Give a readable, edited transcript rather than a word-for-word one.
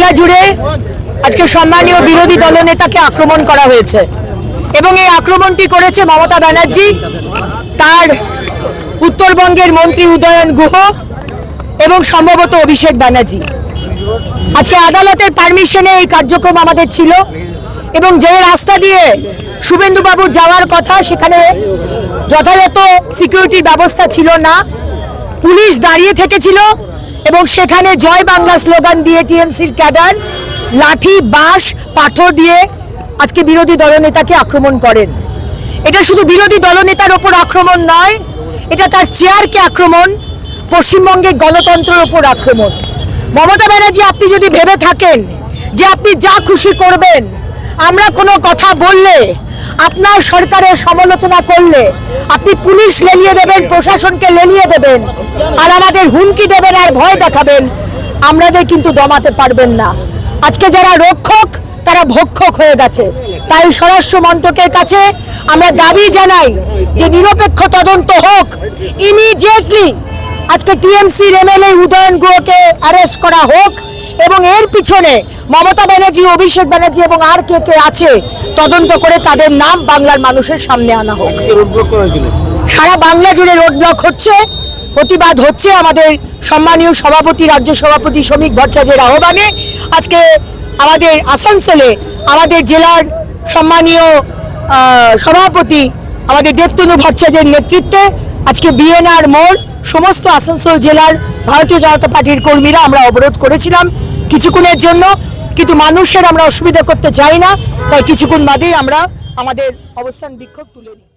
বাংলা জুড়ে আজকে সম্মানীয় বিরোধী দলনেতাকে আক্রমণ করা হয়েছে এবং এই আক্রমণটি করেছে মমতা ব্যানার্জি, তার উত্তরবঙ্গের মন্ত্রী উদয়ন গুহ এবং সম্ভবত অভিষেক ব্যানার্জি। আজকে আদালতের পারমিশনে এই কার্যক্রম আমাদের ছিল এবং যে রাস্তা দিয়ে শুভেন্দুবাবুর যাওয়ার কথা সেখানে যথাযথ সিকিউরিটির ব্যবস্থা ছিল না, পুলিশ দাঁড়িয়ে থেকেছিল এবং সেখানে জয় বাংলা স্লোগান দিয়ে টিএমসির ক্যাডার লাঠি বাঁশ পাথর দিয়ে আজকে বিরোধী দলনেতাকে আক্রমণ করেন। এটা শুধু বিরোধী দলনেতার ওপর আক্রমণ নয়, এটা তার চেয়ারকে আক্রমণ, পশ্চিমবঙ্গের গণতন্ত্রের ওপর আক্রমণ। মমতা ব্যানার্জি, আপনি যদি ভেবে থাকেন যে আপনি যা খুশি করবেন, আমরা কোনো কথা বললে, আপনার সরকারের সমালোচনা করলে আপনি পুলিশ লেলিয়ে দেবেন, প্রশাসনকে লেলিয়ে দেবেন আর আমাদের হুমকি দেবেন আর ভয় দেখাবেন, আমাদের কিন্তু দমাতে পারবেন না। আজকে যারা রক্ষক তারা ভক্ষক হয়ে গেছে। তাই স্বরাষ্ট্র মন্ত্রকের কাছে আমরা দাবি জানাই যে নিরপেক্ষ তদন্ত হোক, ইমিডিয়েটলি আজকে টিএমসির এমএলএ উদয়ন গুহকে অ্যারেস্ট করা হোক এবং এর পিছনে মমতা ব্যানার্জি, অভিষেক ব্যানার্জি এবং আর কে কে আছে তদন্ত করে তাদের নাম বাংলার মানুষের সামনে আনা হোক। সারা বাংলা জুড়ে রোড ব্লক হচ্ছে, প্রতিবাদ হচ্ছে। আমাদের সম্মানীয় সভাপতি, রাজ্য সভাপতি শ্রমিক ভট্টাচার্যের আহ্বানে আজকে আমাদের আসানসোলে আমাদের জেলার সম্মানীয় সভাপতি আমাদের দেবতনু ভট্টাচার্যের নেতৃত্বে আজকে বিএনআর মোড় সমস্ত আসানসোল জেলার ভারতীয় জনতা পার্টির কর্মীরা আমরা অবরোধ করেছিলাম কিছুক্ষণের জন্য, কিন্তু মানুষের আমরা অসুবিধা করতে চাই না, তাই কিছুক্ষণ বাদেই আমরা আমাদের অবস্থান বিক্ষোভ তুলে নিই।